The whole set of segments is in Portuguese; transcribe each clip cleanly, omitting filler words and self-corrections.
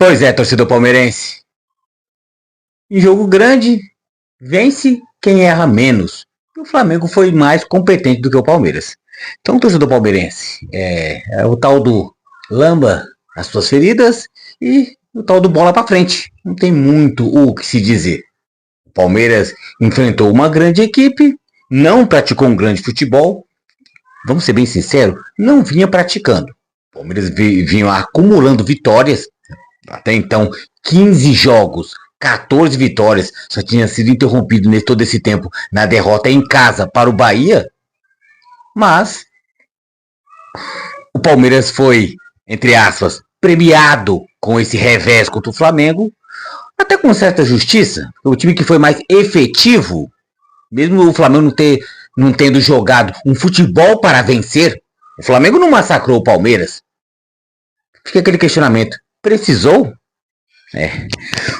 Pois é, torcedor palmeirense. Em jogo grande, vence quem erra menos. O Flamengo foi mais competente do que o Palmeiras. Então, torcedor palmeirense, é o tal do lamba as suas feridas e o tal do bola pra frente. Não tem muito o que se dizer. O Palmeiras enfrentou uma grande equipe, não praticou um grande futebol. Vamos ser bem sinceros, não vinha praticando. O Palmeiras vinha acumulando vitórias. Até então, 15 jogos, 14 vitórias, só tinha sido interrompido nesse todo esse tempo na derrota em casa para o Bahia. Mas o Palmeiras foi, entre aspas, premiado com esse revés contra o Flamengo, até com certa justiça. O time que foi mais efetivo, mesmo o Flamengo não tendo jogado um futebol para vencer, o Flamengo não massacrou o Palmeiras. Fica aquele questionamento, precisou?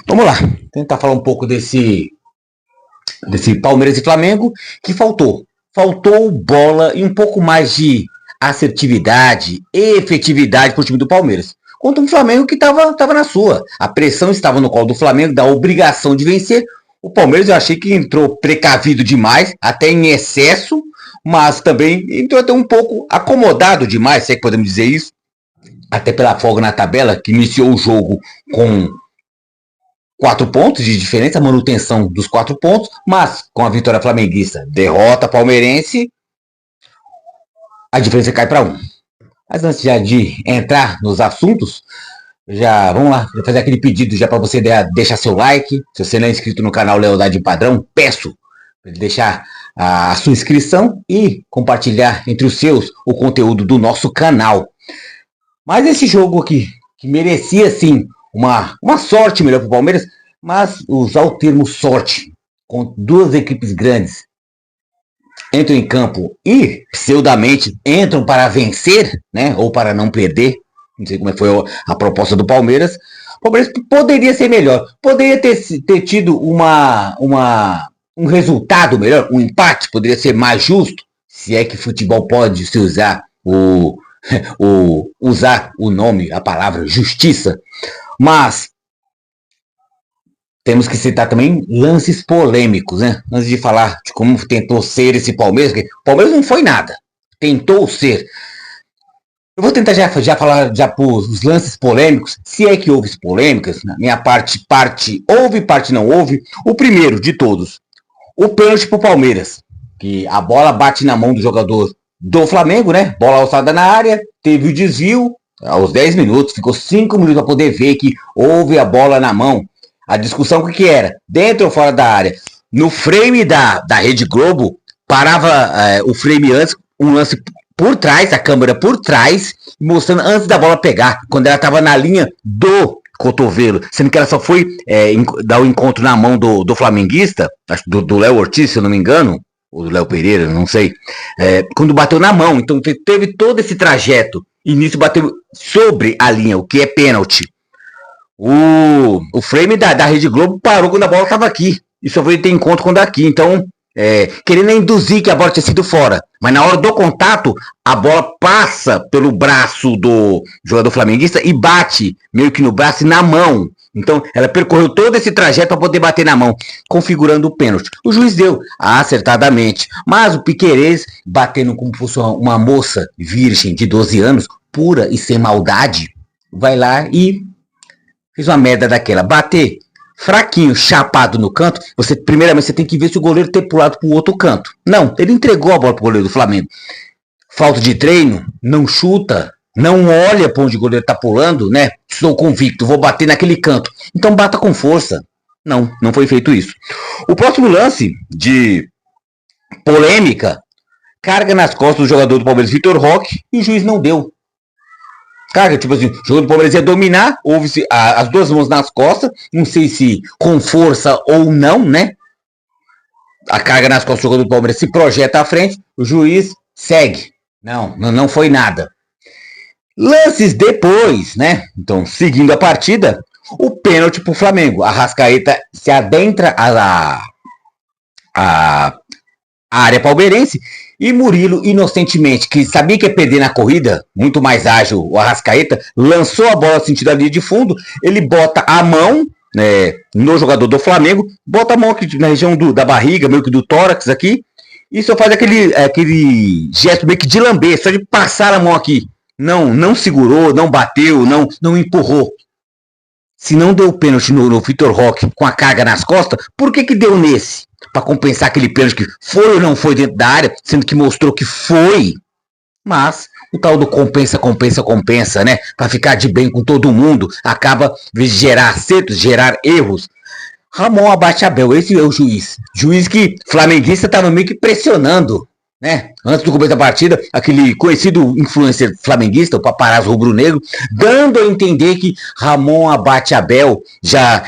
Vamos lá, tentar falar um pouco desse Palmeiras e Flamengo que faltou bola e um pouco mais de assertividade e efetividade para o time do Palmeiras. Contra um Flamengo que estava na sua. A pressão estava no colo do Flamengo, da obrigação de vencer. O Palmeiras eu achei que entrou precavido demais, até em excesso, mas também entrou até um pouco acomodado demais, se é que podemos dizer isso. Até pela folga na tabela, que iniciou o jogo com 4 pontos de diferença, manutenção dos 4 pontos, mas com a vitória flamenguista, derrota palmeirense, a diferença cai para 1. Mas antes já de entrar nos assuntos, vamos lá, fazer aquele pedido já para você deixar seu like. Se você não é inscrito no canal Lealdade Padrão, peço para deixar a sua inscrição e compartilhar entre os seus o conteúdo do nosso canal. Mas esse jogo aqui, que merecia sim uma sorte melhor para o Palmeiras, mas usar o termo sorte com duas equipes grandes entram em campo e pseudamente entram para vencer, né, ou para não perder. Não sei como foi a proposta do Palmeiras. O Palmeiras poderia ser melhor, poderia ter tido um resultado melhor, um empate poderia ser mais justo, se é que futebol pode se usar usar o nome, a palavra justiça. Mas temos que citar também lances polêmicos, né? Antes de falar de como tentou ser esse Palmeiras, porque o Palmeiras não foi nada, tentou ser. Eu vou tentar já falar por os lances polêmicos, se é que houve polêmicas. Na minha parte houve, parte não houve. O primeiro de todos, o pênalti pro Palmeiras, que a bola bate na mão do jogador do Flamengo, né? Bola alçada na área, teve o desvio, aos 10 minutos, ficou 5 minutos para poder ver que houve a bola na mão. A discussão que era? Dentro ou fora da área? No frame da Rede Globo, parava o frame antes, um lance por trás, a câmera por trás, mostrando antes da bola pegar, quando ela estava na linha do cotovelo, sendo que ela só foi dar o encontro na mão do flamenguista, acho do Léo Ortiz, se eu não me engano, ou do Léo Pereira, não sei, quando bateu na mão. Então teve todo esse trajeto, e nisso bateu sobre a linha, o que é pênalti. O frame da Rede Globo parou quando a bola estava aqui, e só foi ter encontro quando aqui. Então, querendo induzir que a bola tinha sido fora, mas na hora do contato, a bola passa pelo braço do jogador flamenguista e bate meio que no braço e na mão. Então, ela percorreu todo esse trajeto para poder bater na mão, configurando o pênalti. O juiz deu acertadamente, mas o Piquerez, batendo como se fosse uma moça virgem de 12 anos, pura e sem maldade, vai lá e fez uma merda daquela. Bater fraquinho, chapado no canto, primeiramente você tem que ver se o goleiro tem pulado pro outro canto. Não, ele entregou a bola pro goleiro do Flamengo. Falta de treino, não chuta, não olha para onde o goleiro tá pulando, né? Estou convicto, vou bater naquele canto. Então bata com força. Não foi feito isso. O próximo lance de polêmica, carga nas costas do jogador do Palmeiras, Vitor Roque, e o juiz não deu. Cara, tipo assim, o jogo do Palmeiras ia dominar, houve as duas mãos nas costas, não sei se com força ou não, né? A carga nas costas do jogador do Palmeiras se projeta à frente, o juiz segue. Não foi nada. Lances depois, né? Então, seguindo a partida, o pênalti pro Flamengo. A Arrascaeta se adentra a área palmeirense E Murilo, inocentemente, que sabia que ia perder na corrida, muito mais ágil, o Arrascaeta, lançou a bola no sentido da linha de fundo, ele bota a mão, né, no jogador do Flamengo, bota a mão aqui na região da barriga, meio que do tórax aqui, e só faz aquele gesto meio que de lamber, só de passar a mão aqui. Não segurou, não bateu, não empurrou. Se não deu pênalti no Vitor Roque com a carga nas costas, por que deu nesse? Para compensar aquele pênalti que foi ou não foi dentro da área, sendo que mostrou que foi. Mas o tal do compensa, né? Para ficar de bem com todo mundo, acaba de gerar acertos, gerar erros. Ramon Abate Abel, esse é o juiz. Juiz que flamenguista estava meio que pressionando, né? Antes do começo da partida, aquele conhecido influencer flamenguista, o paparazzo rubro-negro, dando a entender que Ramon Abate Abel já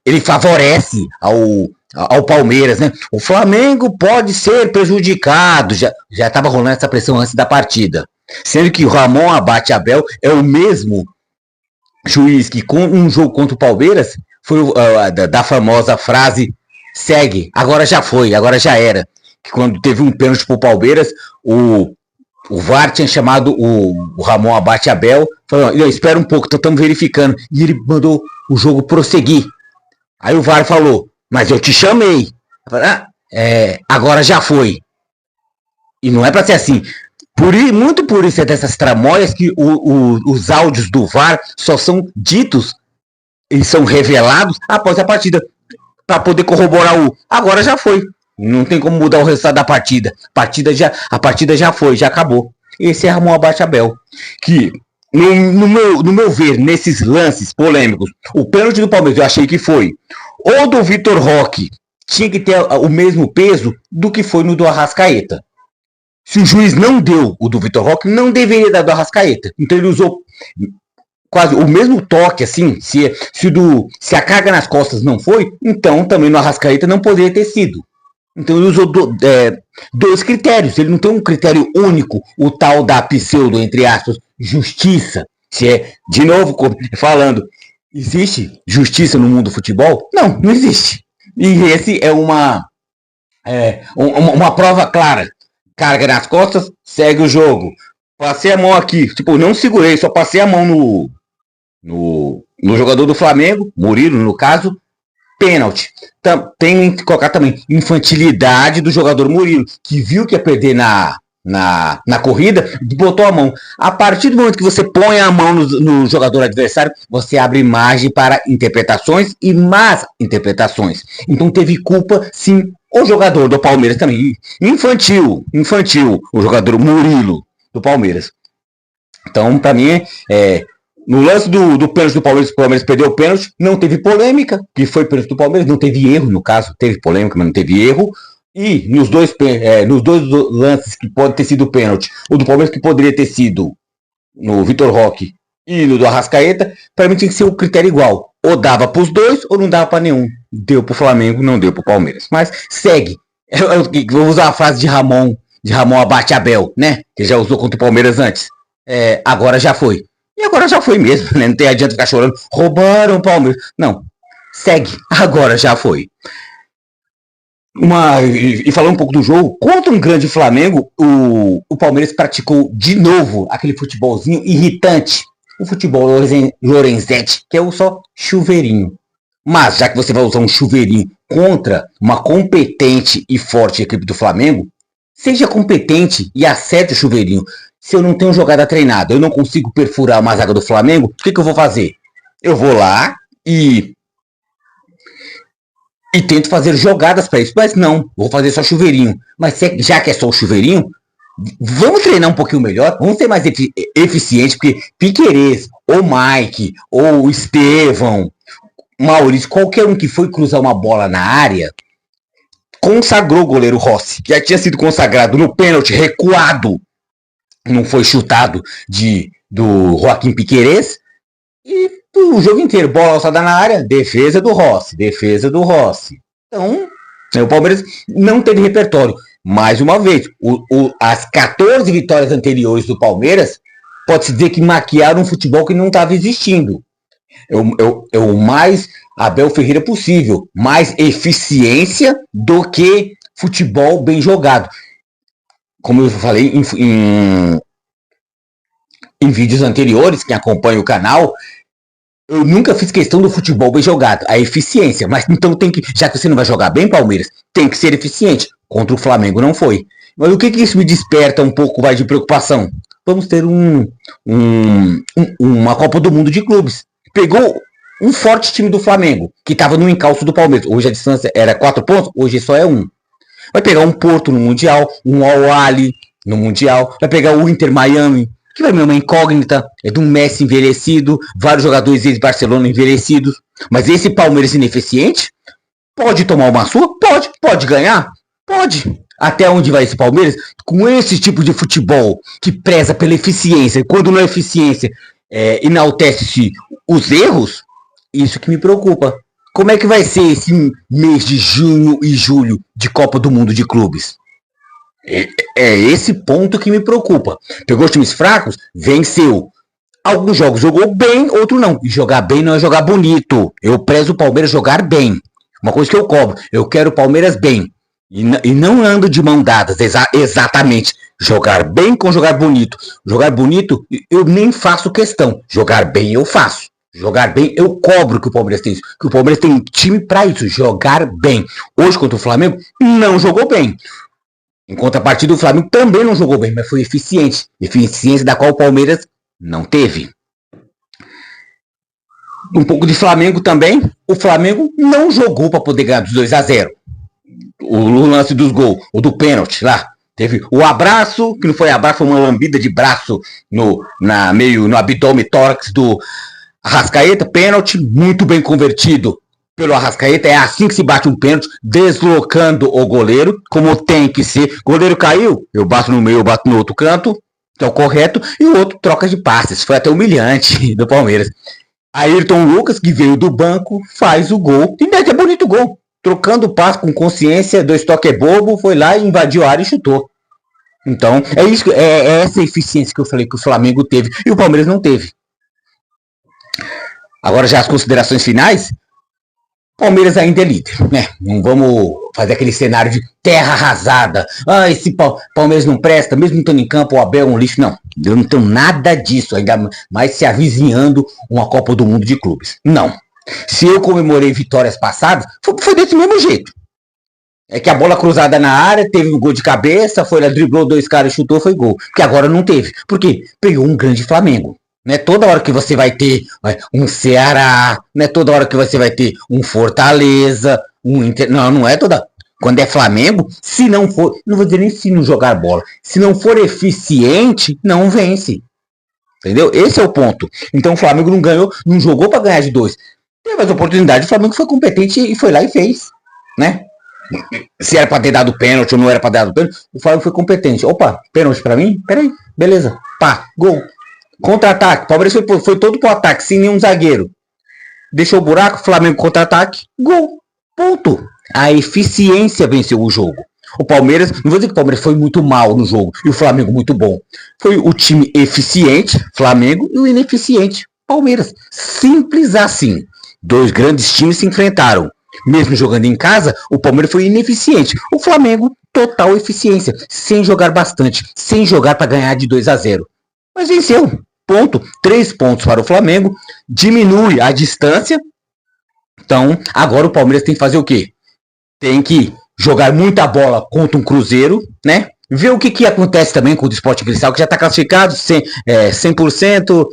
ele favorece ao Palmeiras, né? O Flamengo pode ser prejudicado. Já estava rolando essa pressão antes da partida. Sendo que o Ramon Abate Abel é o mesmo juiz que com um jogo contra o Palmeiras foi da famosa frase segue, agora já foi, agora já era. Que quando teve um pênalti pro Palmeiras, o VAR tinha chamado o Ramon Abate Abel, falou, espera um pouco, estamos verificando. E ele mandou o jogo prosseguir. Aí o VAR falou, mas eu te chamei. Agora já foi. E não é para ser assim. Muito por isso é dessas tramóias que os áudios do VAR só são ditos e são revelados após a partida. Para poder corroborar agora já foi. Não tem como mudar o resultado da partida. A partida já foi, já acabou. Esse é Ramon Abate Abel. Que, no meu ver, nesses lances polêmicos, o pênalti do Palmeiras eu achei que foi. Ou do Vitor Roque tinha que ter o mesmo peso do que foi no do Arrascaeta. Se o juiz não deu o do Vitor Roque, não deveria dar do Arrascaeta. Então ele usou quase o mesmo toque, assim. Se a carga nas costas não foi, então também no Arrascaeta não poderia ter sido. Então ele usou dois critérios. Ele não tem um critério único, o tal da pseudo, entre aspas, justiça. Se é, de novo, falando, existe justiça no mundo do futebol? Não existe. E esse é uma prova clara. Carga nas costas, segue o jogo. Passei a mão aqui, não segurei, só passei a mão no jogador do Flamengo, Murilo, no caso, pênalti. Tem que colocar também infantilidade do jogador Murilo, que viu que ia perder na corrida, botou a mão. A partir do momento que você põe a mão no jogador adversário, você abre margem para interpretações e más interpretações. Então teve culpa, sim, o jogador do Palmeiras também. Infantil, o jogador Murilo do Palmeiras. Então, para mim, no lance do pênalti do Palmeiras, o Palmeiras perdeu o pênalti, não teve polêmica, que foi pênalti do Palmeiras, não teve erro, no caso, teve polêmica, mas não teve erro. E nos dois lances que pode ter sido pênalti, o do Palmeiras que poderia ter sido no Vitor Roque e no do Arrascaeta, para mim tinha que ser o critério igual. Ou dava para os dois, ou não dava para nenhum. Deu para o Flamengo, não deu para o Palmeiras. Mas segue. Vou usar a frase de Ramon Abate Abel, né? Que já usou contra o Palmeiras antes. Agora já foi. E agora já foi mesmo, né? Não tem adianta ficar chorando. Roubaram o Palmeiras. Não. Segue. Agora já foi. E falando um pouco do jogo, contra um grande Flamengo, o Palmeiras praticou de novo aquele futebolzinho irritante. O futebol Lorenzetti, que é só chuveirinho. Mas, já que você vai usar um chuveirinho contra uma competente e forte equipe do Flamengo, seja competente e acerte o chuveirinho. Se eu não tenho jogada treinada, eu não consigo perfurar uma zaga do Flamengo, o que eu vou fazer? Eu vou lá e tento fazer jogadas para isso. Mas não, vou fazer só chuveirinho. Mas já que é só o chuveirinho, vamos treinar um pouquinho melhor, vamos ser mais eficientes, porque Piquerez, ou Mike, ou Estevão, Maurício, qualquer um que foi cruzar uma bola na área, consagrou o goleiro Rossi, que já tinha sido consagrado no pênalti recuado, não foi chutado do Joaquim Piquerez, e o jogo inteiro, bola alçada na área, defesa do Rossi. Então, o Palmeiras não teve repertório. Mais uma vez, as 14 vitórias anteriores do Palmeiras, pode-se dizer que maquiaram um futebol que não estava existindo. É o mais Abel Ferreira possível. Mais eficiência do que futebol bem jogado. como eu falei em vídeos anteriores, quem acompanha o canal, eu nunca fiz questão do futebol bem jogado, a eficiência. Mas então tem que, já que você não vai jogar bem, Palmeiras, tem que ser eficiente. Contra o Flamengo não foi. Mas o que isso me desperta um pouco mais de preocupação? Vamos ter uma Copa do Mundo de clubes. Pegou um forte time do Flamengo, que estava no encalço do Palmeiras. Hoje a distância era 4 pontos, hoje só é 1. Vai pegar um Porto no Mundial, um Al-Ahly no Mundial, vai pegar o Inter Miami, que vai ser uma incógnita, é de um Messi envelhecido, vários jogadores ex-Barcelona envelhecidos. Mas esse Palmeiras ineficiente pode tomar uma surra? Pode ganhar? Pode. Até onde vai esse Palmeiras? Com esse tipo de futebol que preza pela eficiência, quando não é eficiência, enaltece os erros, isso que me preocupa. Como é que vai ser esse mês de junho e julho de Copa do Mundo de clubes? É esse ponto que me preocupa. Pegou os times fracos, venceu. Alguns jogos jogou bem, outros não. E jogar bem não é jogar bonito. Eu prezo o Palmeiras jogar bem. Uma coisa que eu cobro. Eu quero o Palmeiras bem. E não ando de mão dadas, exatamente. Jogar bem com jogar bonito. Jogar bonito, eu nem faço questão. Jogar bem, eu faço. Jogar bem, eu cobro que o Palmeiras tem isso. Que o Palmeiras tem time para isso, jogar bem. Hoje, contra o Flamengo, não jogou bem. Em contrapartida, o Flamengo também não jogou bem, mas foi eficiente. Eficiência da qual o Palmeiras não teve. Um pouco de Flamengo também. O Flamengo não jogou para poder ganhar dos 2-0. O lance dos gols, o do pênalti lá. Teve o abraço, que não foi abraço, foi uma lambida de braço no abdômen tórax do Arrascaeta. Pênalti, muito bem convertido pelo Arrascaeta. É assim que se bate um pênalti, deslocando o goleiro, como tem que ser. O goleiro caiu, eu bato no meio, eu bato no outro canto, que é o correto, e o outro troca de passes. Foi até humilhante do Palmeiras. Ayrton Lucas, que veio do banco, faz o gol. E é bonito o gol. Trocando o passe com consciência, 2 toques bobo, foi lá, invadiu a área e chutou. Então, é essa eficiência que eu falei que o Flamengo teve e o Palmeiras não teve. Agora já as considerações finais. Palmeiras ainda é líder, né? Não vamos fazer aquele cenário de terra arrasada. Esse Palmeiras não presta, mesmo estando em campo, o Abel é um lixo. Não, eu não tenho nada disso, ainda mais se avizinhando uma Copa do Mundo de clubes. Não. Se eu comemorei vitórias passadas, foi desse mesmo jeito. É que a bola cruzada na área, teve um gol de cabeça, foi lá, driblou 2 caras, chutou, foi gol. Porque agora não teve. Por quê? Pegou um grande Flamengo. Não é toda hora que você vai ter um Ceará, não é toda hora que você vai ter um Fortaleza, um Inter... Não é toda. Quando é Flamengo, se não for, não vou dizer nem se não jogar bola, se não for eficiente, não vence. Entendeu? Esse é o ponto. Então o Flamengo não ganhou, não jogou para ganhar de 2. Teve as oportunidades, o Flamengo foi competente e foi lá e fez, né? Se era para ter dado pênalti ou não era para ter dado pênalti, o Flamengo foi competente. Opa, pênalti para mim? Peraí, beleza. Pá, gol. Contra-ataque, o Palmeiras foi todo pro ataque, sem nenhum zagueiro. Deixou o buraco, Flamengo contra-ataque, gol. Ponto. A eficiência venceu o jogo. O Palmeiras, não vou dizer que o Palmeiras foi muito mal no jogo e o Flamengo muito bom. Foi o time eficiente, Flamengo, e o ineficiente, Palmeiras. Simples assim. 2 grandes times se enfrentaram. Mesmo jogando em casa, o Palmeiras foi ineficiente. O Flamengo, total eficiência, sem jogar bastante, sem jogar para ganhar de 2-0. Mas venceu. Ponto. 3 pontos para o Flamengo. Diminui a distância. Então, agora o Palmeiras tem que fazer o quê? Tem que jogar muita bola contra um Cruzeiro, né? Ver o que acontece também com o Sport Cristal, que já está classificado, 100%,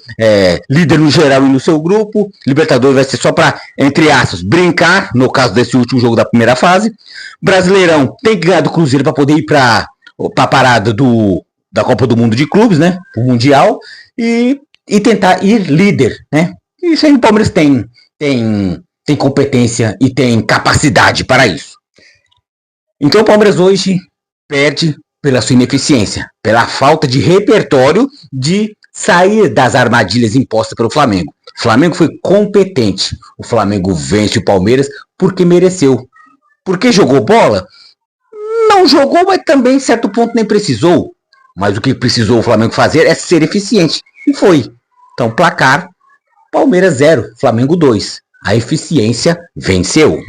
líder no geral e no seu grupo. Libertadores vai ser só para, entre aspas, brincar, no caso desse último jogo da primeira fase. Brasileirão tem que ganhar do Cruzeiro para poder ir para a parada da Copa do Mundo de Clubes, né? O Mundial. E tentar ir líder, né? Isso aí o Palmeiras tem competência e tem capacidade para isso. Então o Palmeiras hoje perde pela sua ineficiência, pela falta de repertório de sair das armadilhas impostas pelo Flamengo. O Flamengo foi competente. O Flamengo vence o Palmeiras porque mereceu. Porque jogou bola? Não jogou, mas também em certo ponto nem precisou. Mas o que precisou o Flamengo fazer é ser eficiente. E foi. Então, placar, Palmeiras 0, Flamengo 2. A eficiência venceu.